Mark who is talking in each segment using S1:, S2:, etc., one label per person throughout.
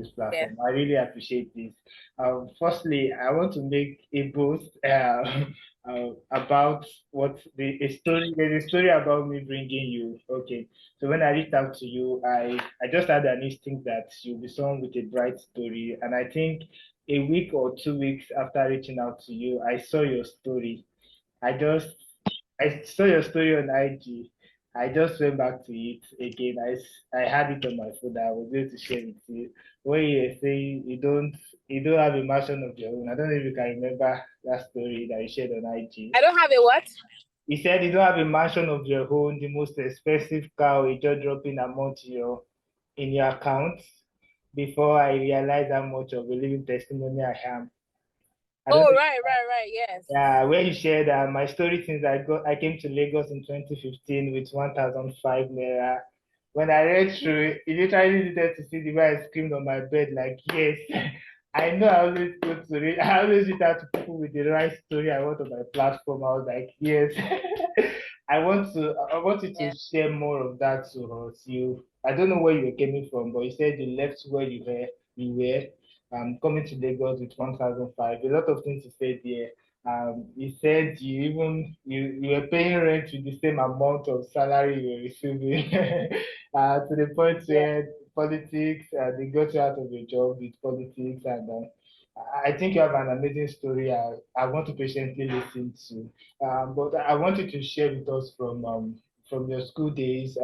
S1: this
S2: Yeah.
S1: platform. I really appreciate this. Firstly, I want to make a boast about what a story. There's a story about me bringing you. Okay, so when I reached out to you, I just had an instinct that you'll be someone with a bright story, and I think a week or 2 weeks after reaching out to you, I saw your story. I just I saw your story on IG. I just went back to it again. I had it on my phone. I was able to share it with you. When you were saying you don't have a mansion of your own. I don't know if you can remember that story that you shared on IG.
S2: I don't have a what?
S1: You said you don't have a mansion of your own, the most expensive car, or you just dropping amount in your account before I realized how much of a living testimony I am. I don't
S2: Oh,
S1: know.
S2: right. Yes.
S1: Yeah, where you shared my story since I came to Lagos in 2015 with 1,005 naira. When I read through it, it literally needed to see the way I screamed on my bed, like, yes, I know I always go to read, I always reach out to people with the right story I want on my platform. I was like, yes, I want you to
S2: Yeah.
S1: share more of that to us. I don't know where you were coming from, but you said you left where you were coming to Lagos with 1,005. A lot of things you said there. You said you were paying rent with the same amount of salary you were receiving, to the point
S2: Yeah.
S1: where politics, they got you out of your job with politics, and I think you have an amazing story. I want to patiently listen to, but I want you to share with us from your school days.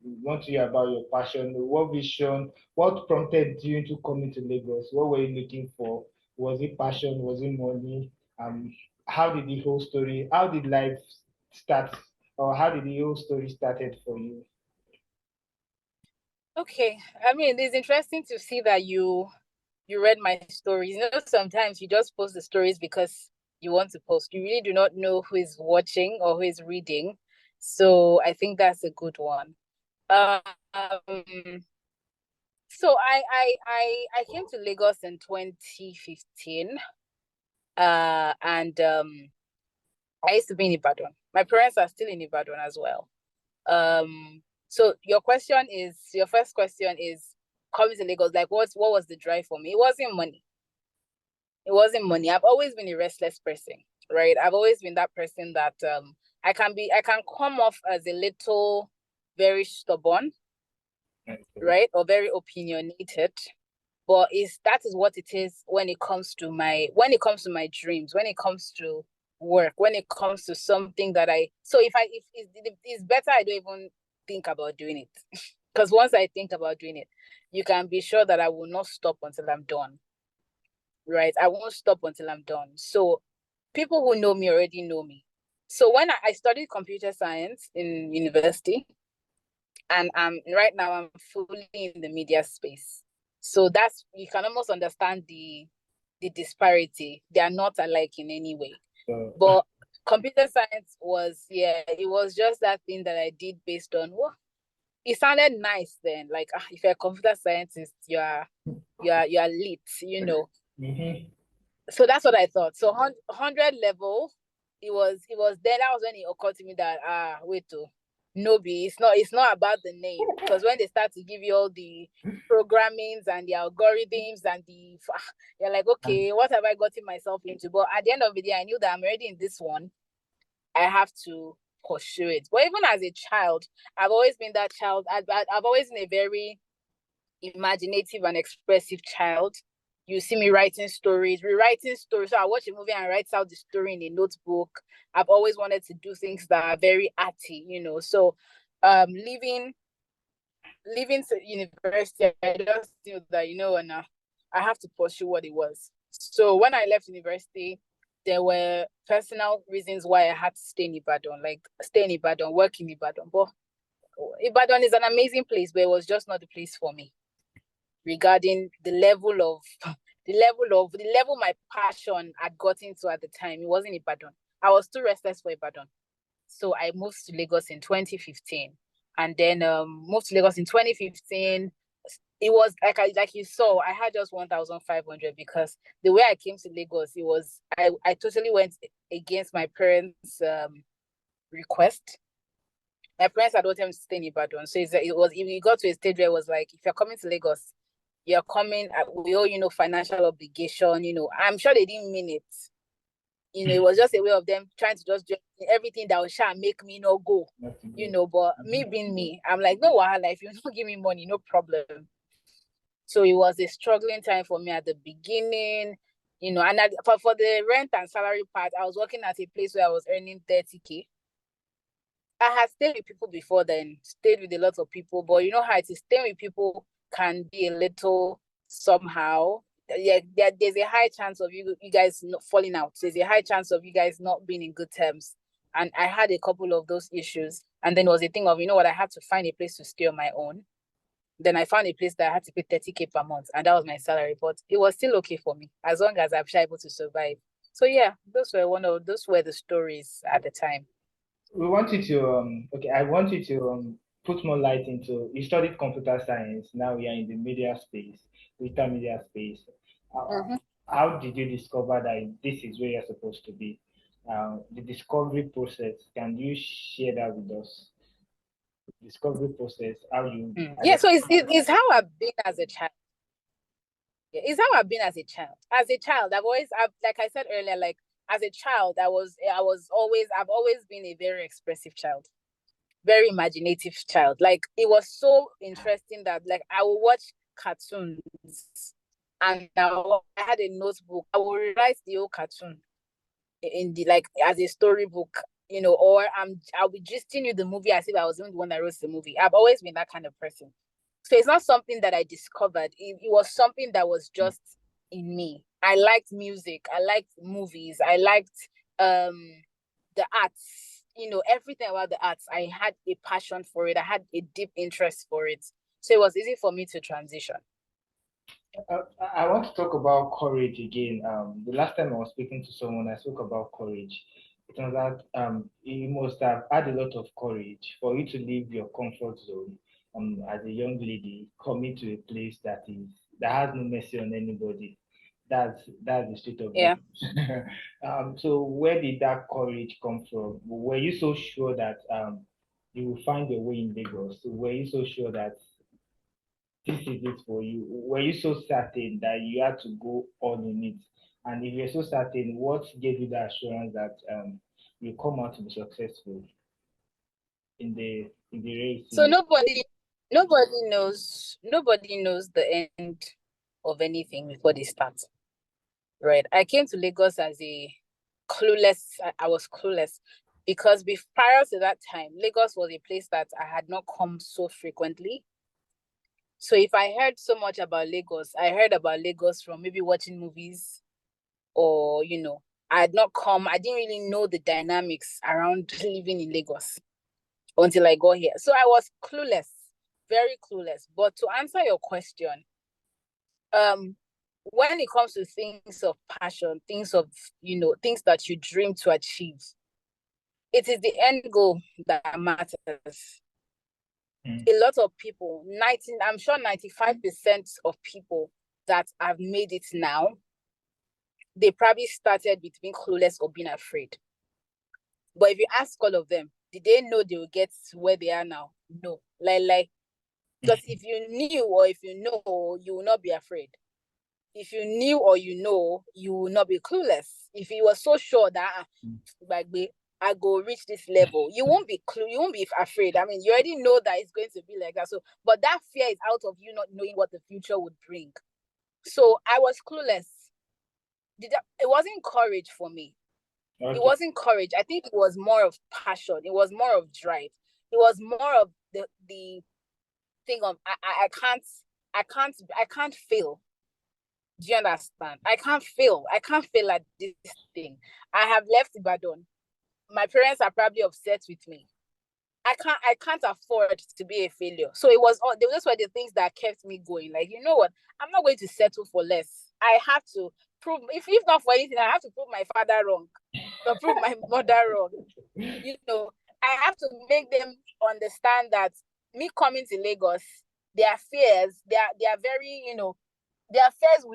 S1: We want to hear about your passion, what vision, what prompted you into coming to Lagos? What were you looking for? Was it passion? Was it money? Um, how did the whole story? How did life start? Or how did the whole story started for you?
S2: Okay. I mean, it's interesting to see that you read my stories. Sometimes you just post the stories because you want to post. You really do not know who is watching or who is reading. So I think that's a good one. Um, so I came to Lagos in 2015. And I used to be in Ibadan. My parents are still in Ibadan as well. So your first question is coming to Lagos, like what was the drive for me? It wasn't money. It wasn't money. I've always been a restless person, right? I've always been that person that I can come off as a little very stubborn,
S1: Okay.
S2: right? Or very opinionated. But that is what it is when it comes to my dreams, when it comes to work, when it comes to something that I so if it's better I don't even think about doing it. Because once I think about doing it, you can be sure that I will not stop until I'm done. Right? I won't stop until I'm done. So people who know me already know me. So when I studied computer science in university, and right now I'm fully in the media space. So that's you can almost understand the disparity. They are not alike in any way.
S1: So,
S2: But computer science was it was just that thing that I did based on what it sounded nice then. Like if you're a computer scientist, you're lit.
S1: mhm.
S2: So that's what I thought. So 100 level, it was then that was when it occurred to me that wait to no be it's not about the name because when they start to give you all the programmings and the algorithms and you're like
S1: And
S2: okay, what have I gotten myself into? But at the end of the day, I knew that I'm already in this one. I have to pursue it. But even as a child, I've always been that child. I've always been a very imaginative and expressive child. You see me writing stories, rewriting stories. So I watch a movie and write out the story in a notebook. I've always wanted to do things that are very arty. So leaving university, I just knew that, and I have to pursue what it was. So when I left university, there were personal reasons why I had to stay in Ibadan, like stay in Ibadan, work in Ibadan. But Ibadan is an amazing place, but it was just not the place for me regarding the level my passion had gotten to at the time. It wasn't Ibadan. I was too restless for Ibadan. So I moved to Lagos in 2015. And then moved to Lagos in 2015. It was like you saw, I had just 1,500 because the way I came to Lagos, I totally went against my parents' request. My parents had wanted me to stay in Ibadan. So it got to a stage where it was like, if you're coming to Lagos, you're coming, we owe, financial obligation, I'm sure they didn't mean it. It was just a way of them trying to just do everything that would shall make me not go, but me being me, I'm like, no wahala, if you don't give me money, no problem. So it was a struggling time for me at the beginning, and for the rent and salary part, I was working at a place where I was earning 30K. I had stayed with people before then, stayed with a lot of people, but you know how it is, staying with people can be a little somehow. Yeah, there's a high chance of you guys not falling out. There's a high chance of you guys not being in good terms. And I had a couple of those issues. And then it was a thing of, I had to find a place to stay on my own. Then I found a place that I had to pay 30K per month, and that was my salary. But it was still okay for me as long as I'm able to survive. So yeah, those were the stories at the time.
S1: We want you to I want you to put more light into, you studied computer science, now we are in the media space, digital media space.
S2: Mm-hmm.
S1: How did you discover that this is where you're supposed to be? The discovery process, can you share that with us? Discovery process, how you
S2: Yeah, so it's how I've been as a child. Yeah, it's how I've been as a child. As a child, like I said earlier, like as a child, I've always been a very expressive child, very imaginative child. Like it was so interesting that like I would watch cartoons, and I had a notebook. I would write the whole cartoon in the like as a storybook, or I'll be gisting you the movie as if I was the one that wrote the movie. I've always been that kind of person. So it's not something that I discovered. It was something that was just in me. I liked music. I liked movies. I liked the arts. Everything about the arts. I had a passion for it. I had a deep interest for it. So it was easy for me to transition.
S1: I want to talk about courage again. The last time I was speaking to someone, I spoke about courage. It was that you must have had a lot of courage for you to leave your comfort zone. As a young lady, coming to a place that has no mercy on anybody. That's the street of
S2: Yeah.
S1: Lagos. So where did that courage come from? Were you so sure that you will find your way in Lagos? Were you so sure that this is it for you? Were you so certain that you had to go all in it? And if you're so certain, what gave you the assurance that you come out to be successful in the race?
S2: So nobody knows the end of anything before they start. Right. I came to Lagos as a clueless. I was clueless because prior to that time, Lagos was a place that I had not come so frequently. So if I heard so much about Lagos, I heard about Lagos from maybe watching movies, or I didn't really know the dynamics around living in Lagos until I got here. So I was clueless, very clueless. But to answer your question, when it comes to things of passion, things of, things that you dream to achieve, it is the end goal that matters. A lot of people, I'm sure 95% of people that have made it now, they probably started with being clueless or being afraid. But if you ask all of them, did they know they will get where they are now? No. Like, because if you knew or if you know, you will not be afraid. If you knew or you will not be clueless. If you were so sure that like I go reach this level, you won't be afraid. I mean, you already know that it's going to be like that. So, but that fear is out of you not knowing what the future would bring. So I was clueless. It wasn't courage for me. Okay. It wasn't courage. I think it was more of passion. It was more of drive. It was more of the thing of I can't fail. Do you understand? I can't fail. I can't fail at this thing. I have left Ibadan. My parents are probably upset with me. I can't afford to be a failure. So those were the things that kept me going. Like, you know what? I'm not going to settle for less. I have to prove, if not for anything, I have to prove my father wrong or prove my mother wrong. I have to make them understand that me coming to Lagos, their fears, they are very, their fears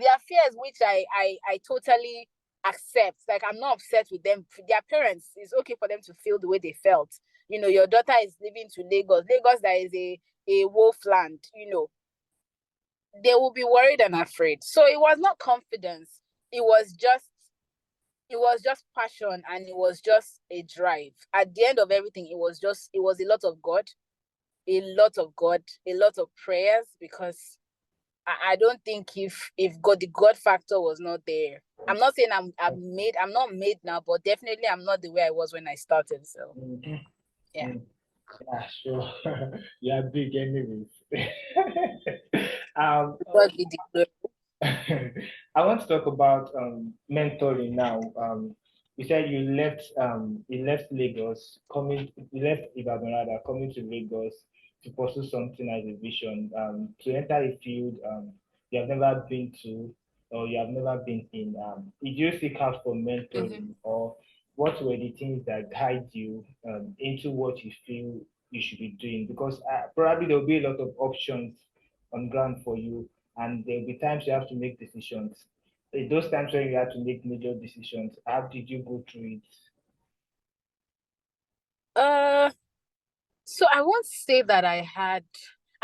S2: which I totally accept. Like, I'm not upset with them. Their parents, it's okay for them to feel the way they felt. Your daughter is living to Lagos. Lagos, that is a wolf land. they will be worried and afraid. So it was not confidence. It was just passion, and it was just a drive. At the end of everything, it was a lot of God, a lot of prayers, because I don't think if God, the God factor was not there. I'm not saying I'm not made now, but definitely I'm not the way I was when I started. So
S1: Mhm.
S2: yeah.
S1: Yeah, sure. You are big anyways. um,
S2: God be the glory.
S1: I want to talk about mentoring now. You said you left Lagos, you left Ibadan rather, coming to Lagos to pursue something as a vision, to enter a field you have never been to or you have never been in. Did you seek out for
S2: Mm-hmm.
S1: mentoring, or what were the things that guide you into what you feel you should be doing? Because probably there will be a lot of options on ground for you, and there will be times you have to make decisions. Those times when you have to make major decisions, how did you go through it?
S2: Uh, so I won't say that I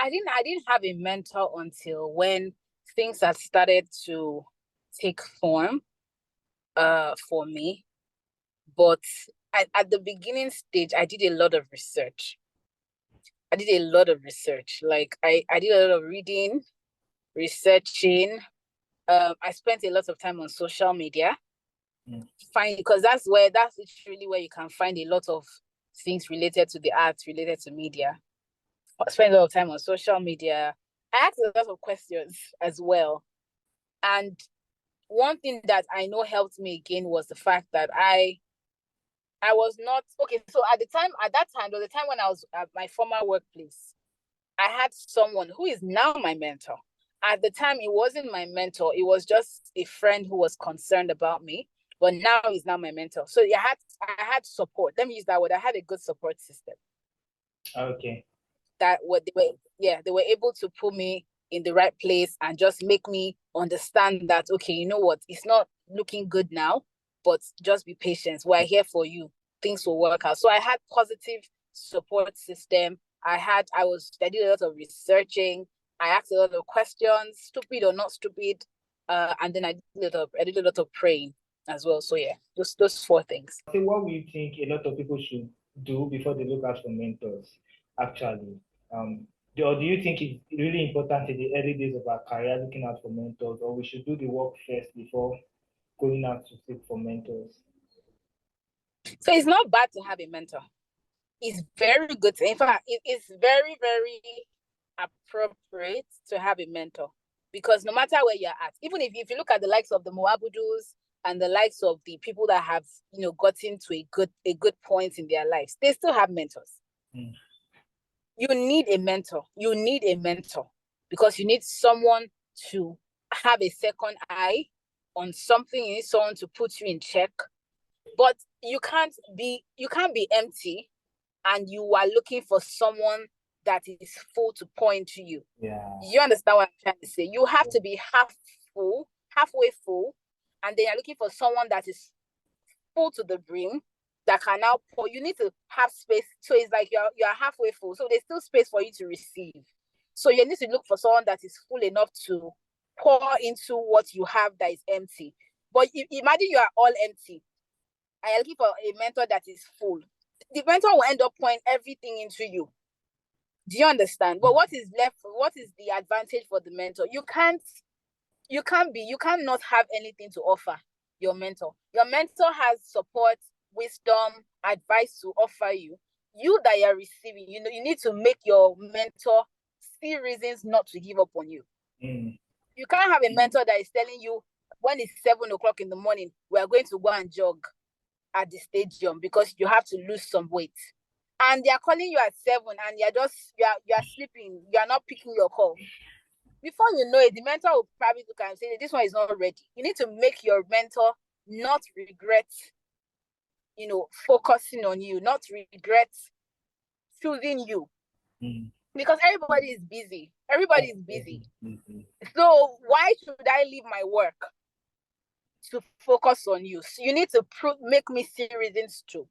S2: didn't have a mentor until when things had started to take form for me. But at the beginning stage, I did a lot of research. I did a lot of research. Like I did a lot of reading, researching. I spent a lot of time on social media,
S1: Mm.
S2: because that's literally where you can find a lot of things related to the arts, related to media. I spent a lot of time on social media. I asked a lot of questions as well. And one thing that I know helped me again was the fact that I was not okay. So at that time, there was a time when I was at my former workplace. I had someone who is now my mentor. At the time, it wasn't my mentor. It was just a friend who was concerned about me. But now he's now my mentor. So I had support. Let me use that word. I had a good support system
S1: Okay.
S2: that what they were able to put me in the right place and just make me understand that, okay, you know what, it's not looking good now, but just be patient, we're here for you, things will work out. So I had positive support system. I did a lot of researching. I asked a lot of questions, stupid or not stupid. And then I did a lot of praying as well. So yeah, just those four things.
S1: So what do you think a lot of people should do before they look out for mentors, actually? Or do you think it's really important in the early days of our career looking out for mentors, or we should do the work first before going out to seek for mentors?
S2: So it's not bad to have a mentor. It's very good. In fact, it is very, very appropriate to have a mentor, because no matter where you're at, even if you look at the likes of the Moabudus and the likes of the people that have gotten to a good point in their lives, they still have mentors.
S1: Mm.
S2: You need a mentor. You need a mentor because you need someone to have a second eye on something. You need someone to put you in check. But you can't be empty and you are looking for someone that is full to pour into you.
S1: Yeah.
S2: You understand what I'm trying to say? You have to be half full, halfway full, and then you're looking for someone that is full to the brim that can now pour. You need to have space. So it's like you're halfway full. So there's still space for you to receive. So you need to look for someone that is full enough to pour into what you have that is empty. But imagine you are all empty and you're looking for a mentor that is full. The mentor will end up pouring everything into you. Do you understand? But what is left? What is the advantage for the mentor? You cannot have anything to offer your mentor. Your mentor has support, wisdom, advice to offer you. You that you're receiving, you need to make your mentor see reasons not to give up on you.
S1: Mm.
S2: You can't have a mentor that is telling you when it's 7 o'clock in the morning, we are going to go and jog at the stadium because you have to lose some weight. And they are calling you at 7 and you're sleeping, you're not picking your call. Before you know it, the mentor will probably look and say, this one is not ready. You need to make your mentor not regret, focusing on you, not regret choosing you.
S1: Mm.
S2: Because everybody is busy. Everybody is busy.
S1: Mhm.
S2: So why should I leave my work to focus on you? So you need to make me see reasons too.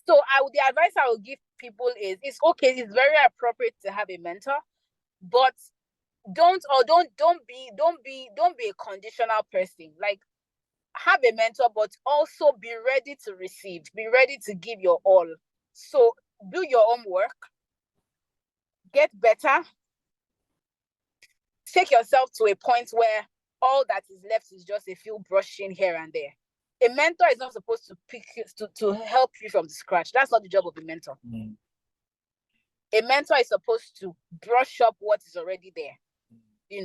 S2: So the advice I will give people is, it's okay, it's very appropriate to have a mentor, but don't be a conditional person. Like, have a mentor, but also be ready to receive, be ready to give your all. So do your own work, get better, take yourself to a point where all that is left is just a few brushing here and there. A mentor is not supposed to pick you to help you from the scratch. That's not the job of a mentor. A mentor is supposed to brush up what is already there.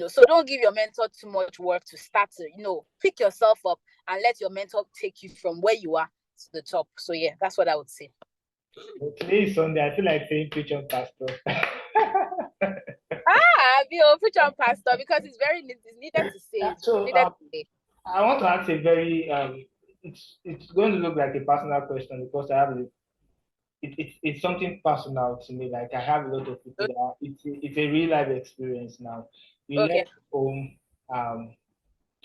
S2: So don't give your mentor too much work to start to, pick yourself up and let your mentor take you from where you are to the top. So yeah, that's what I would say.
S1: Well, today is Sunday. I feel like saying preach on pastor.
S2: Preach on pastor, because it's needed to say. It's
S1: So
S2: needed to say.
S1: I want to ask a very it's going to look like a personal question because I have it's something personal to me. Like I have a lot of people that it's a real life experience now. You
S2: Okay.
S1: left home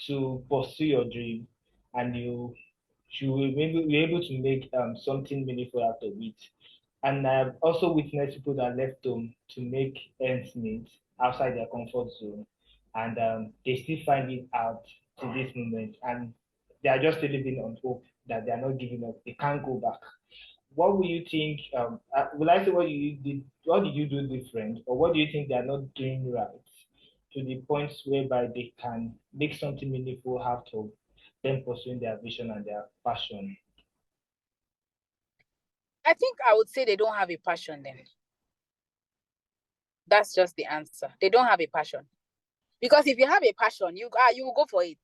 S1: to pursue your dream, and you will be able to make something meaningful out of it. And I've also witnessed people that left home to make ends meet outside their comfort zone, and they still find it out to this moment, and they are just living on hope that they are not giving up. They can't go back. What will you think? Will I say what you did? What did you do different, or what do you think they are not doing right to the points whereby they can make something meaningful out of them pursuing their vision and their passion?
S2: I think I would say they don't have a passion then. That's just the answer. They don't have a passion. Because if you have a passion, you will go for it.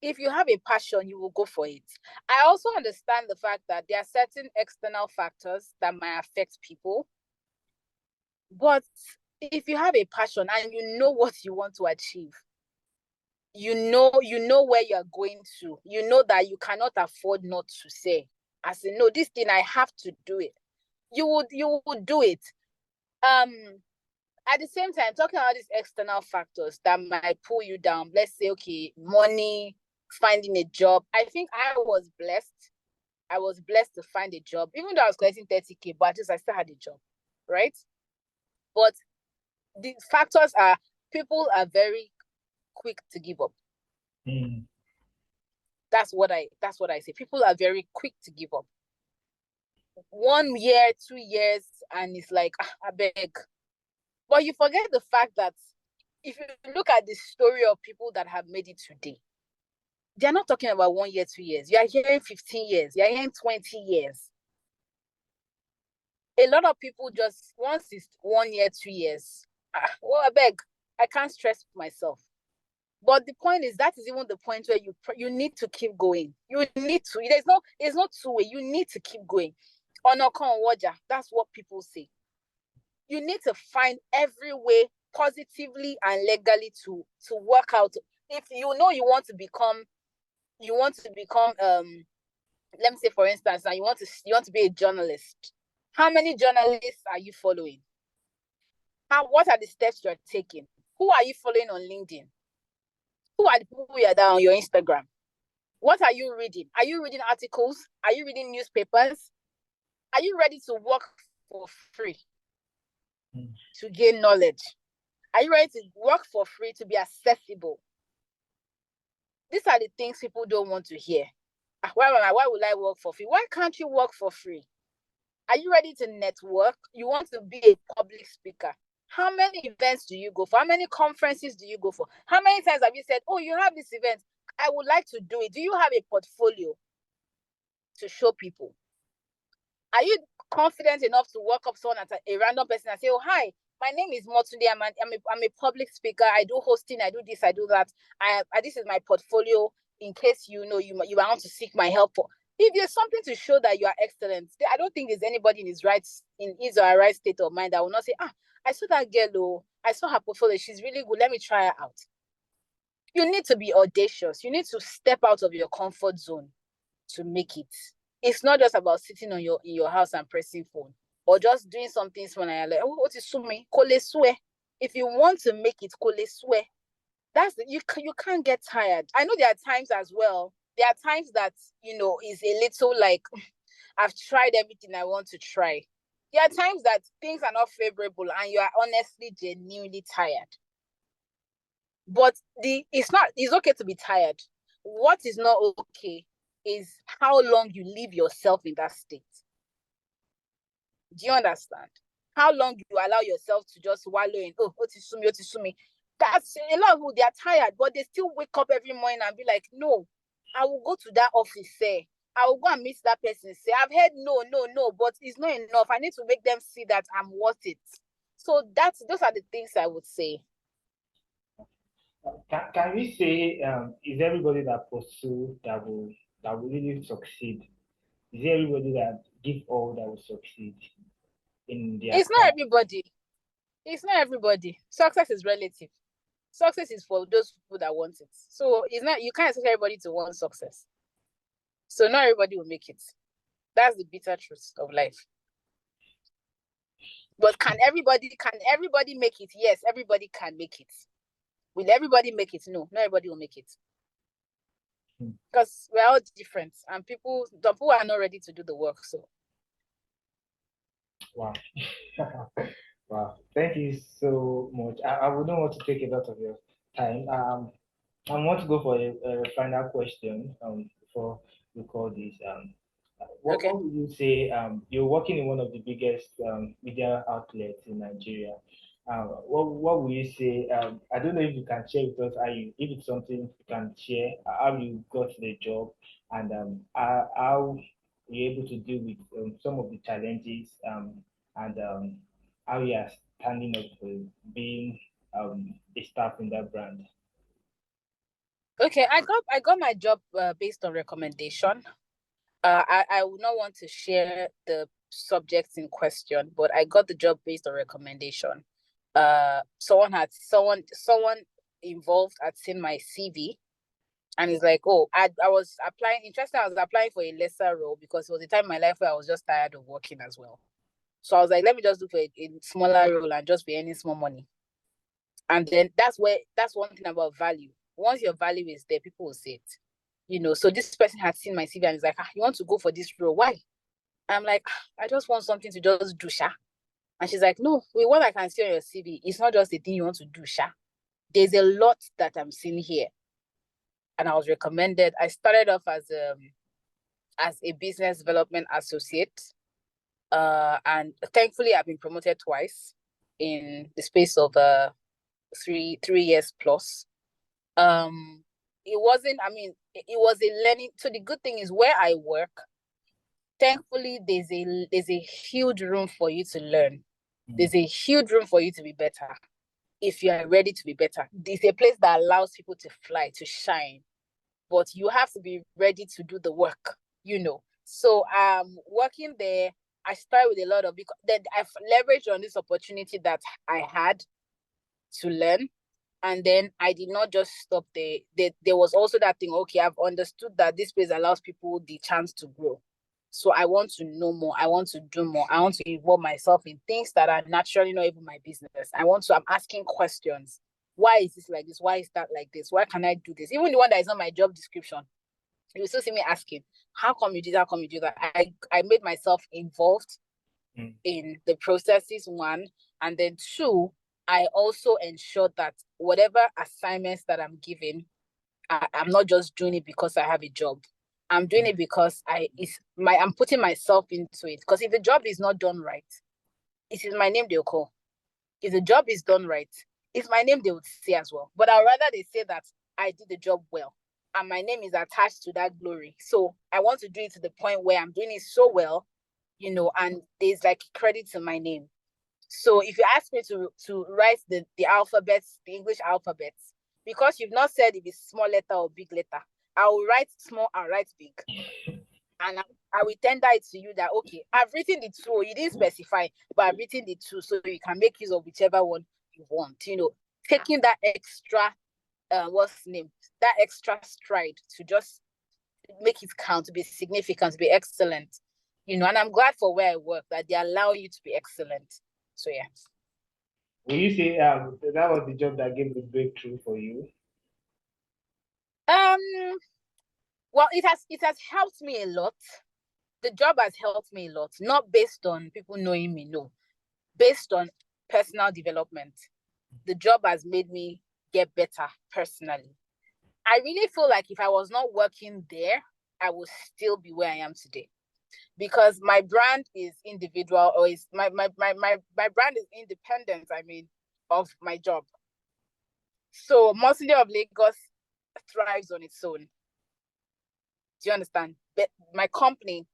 S2: If you have a passion, you will go for it. I also understand the fact that there are certain external factors that might affect people. But if you have a passion and you know what you want to achieve, you know where you're going to, you know that you cannot afford not to say, as in, no, this thing I have to do it. You would do it. At the same time, talking about these external factors that might pull you down, let's say, okay, money, finding a job. I think I was blessed. I was blessed to find a job, even though I was collecting 30K, but at least I still had a job, right? But the factors are, people are very quick to give up.
S1: Mm.
S2: That's what I say. People are very quick to give up. 1 year, 2 years, and it's like, I beg. But you forget the fact that if you look at the story of people that have made it today, they're not talking about 1 year, 2 years. You are hearing 15 years. You are hearing 20 years. A lot of people just, once it's 1 year, 2 years, well, I beg, I can't stress myself. But the point is, that is even the point where you need to keep going. You need to. There's no two way. You need to keep going. Onokon waja. That's what people say. You need to find every way positively and legally to work out. If you know you want to become let me say, for instance, now you want to be a journalist. How many journalists are you following? What are the steps you're taking? Who are you following on LinkedIn? Who are the people you are down on your Instagram? What are you reading? Are you reading articles? Are you reading newspapers? Are you ready to work for free to gain knowledge? Are you ready to work for free to be accessible? These are the things people don't want to hear. Why would I work for free? Why can't you work for free? Are you ready to network? You want to be a public speaker. How many events do you go for? How many conferences do you go for? How many times have you said, oh, you have this event, I would like to do it? Do you have a portfolio to show people? Are you confident enough to walk up someone at a random person and say, oh, hi, my name is Motunde. I'm a public speaker. I do hosting. I do this. I do that. This is my portfolio in case you want to seek my help for. If there's something to show that you are excellent, I don't think there's anybody in his or her right state of mind that will not say, I saw that girl, I saw her portfolio, she's really good, let me try her out. You need to be audacious. You need to step out of your comfort zone to make it. It's not just about sitting in your house and pressing phone, or just doing something small and you're like, oh, what is sumi? Kole swe. If you want to make it, kole swe. You can't get tired. I know there are times as well. There are times that, is a little like, I've tried everything I want to try. There are times that things are not favorable and you are honestly genuinely tired. But it's okay to be tired. What is not okay is how long you leave yourself in that state. Do you understand? How long you allow yourself to just wallow in, oh, otisumi. That's a lot of people, they are tired, but they still wake up every morning and be like, no, I will go to that office, say, I will go and meet that person, say, I've heard no, but it's not enough. I need to make them see that I'm worth it. So those are the things I would say.
S1: Can we say is everybody that pursue that will really succeed? Is there everybody that give all that will succeed in their
S2: It's not
S1: craft?
S2: everybody. It's not everybody. Success is relative. Success is for those people that want it. So it's not, you can't expect everybody to want success. So not everybody will make it. That's the bitter truth of life. But can everybody make it? Yes, everybody can make it. Will everybody make it? No, not everybody will make it. Because we're all different and some people are not ready to do the work. So
S1: Wow. Wow. Thank you so much. I wouldn't want to take a lot of your time. I want to go for a final question before we call this.
S2: okay.
S1: What would you say? You're working in one of the biggest media outlets in Nigeria. What would you say? I don't know if you can share with us if it's something you can share, how you got the job, and how you're able to deal with some of the challenges and how you are standing up for being a staff in that brand.
S2: Okay, I got my job based on recommendation. I would not want to share the subjects in question, but I got the job based on recommendation. Someone involved had seen my CV and it's like, oh, I was applying. Interesting, I was applying for a lesser role because it was a time in my life where I was just tired of working as well. So I was like, let me just do for a smaller role and just be earning small money. And then that's one thing about value. Once your value is there, people will see it. So this person had seen my CV and is like, you want to go for this role? Why? I'm like, I just want something to just do, sha. And she's like, no, with what I can see on your CV, it's not just a thing you want to do, sha. There's a lot that I'm seeing here. And I was recommended. I started off as a business development associate. And thankfully I've been promoted twice in the space of 3 years plus. It wasn't, I mean, it was a learning. So the good thing is where I work, thankfully there's a huge room for you to learn. There's a huge room for you to be better if you are ready to be better. It's a place that allows people to fly, to shine, but you have to be ready to do the work. So working there, I started with a lot of, because then I've leveraged on this opportunity that I had to learn. And then I did not just stop there. There was also that thing, okay, I've understood that this place allows people the chance to grow. So I want to know more. I want to do more. I want to involve myself in things that are naturally not even my business. I'm asking questions. Why is this like this? Why is that like this? Why can I do this? Even the one that is not my job description, you still see me asking, how come you did that? How come you do that? I made myself involved in the processes, one. And then two, I also ensured that whatever assignments that I'm giving, I'm not just doing it because I have a job. I'm doing it because I'm putting myself into it. Because if the job is not done right, it is my name they'll call. If the job is done right, it's my name they would say as well. But I'd rather they say that I did the job well and my name is attached to that glory. So I want to do it to the point where I'm doing it so well, and there's like credit to my name. So if you ask me to write the alphabets, the English alphabets, because you've not said if it's small letter or big letter, I will write small and write big. And I will tender it to you that, okay, I've written the two. You didn't specify, but I've written the two, so you can make use of whichever one you want. Taking that extra, what's the name? That extra stride to just make it count, to be significant, to be excellent. And I'm glad for where I work that they allow you to be excellent. So yeah.
S1: Will you say that was the job that gave the breakthrough for you?
S2: Well, it has helped me a lot. The job has helped me a lot, not based on people knowing me, no, based on personal development. The job has made me get better personally. I really feel like if I was not working there, I would still be where I am today. Because my brand is individual, or is my brand is independent, I mean, of my job. So Motunde of Lagos thrives on its own. Do you understand? But my company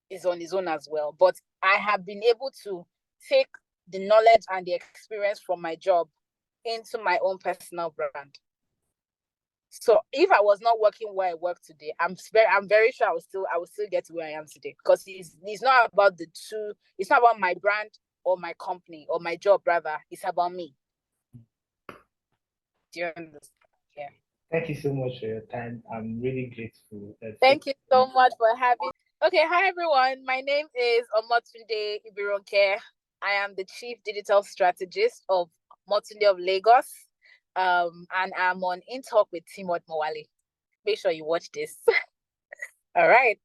S2: is on its own as well. But I have been able to take the knowledge and the experience from my job into my own personal brand. So if I was not working where I work today, I'm very sure I will still get to where I am today. Because it's not about the two, it's not about my brand or my company or my job, rather, it's about me. Do you understand? Yeah.
S1: Thank you so much for your time. I'm really grateful.
S2: Thank you so much for having. Okay, hi everyone. My name is Motunde Ibironke. I am the Chief Digital Strategist of Motunde of Lagos. And I'm on In Talk with Timot Mowale. Make sure you watch this. All right.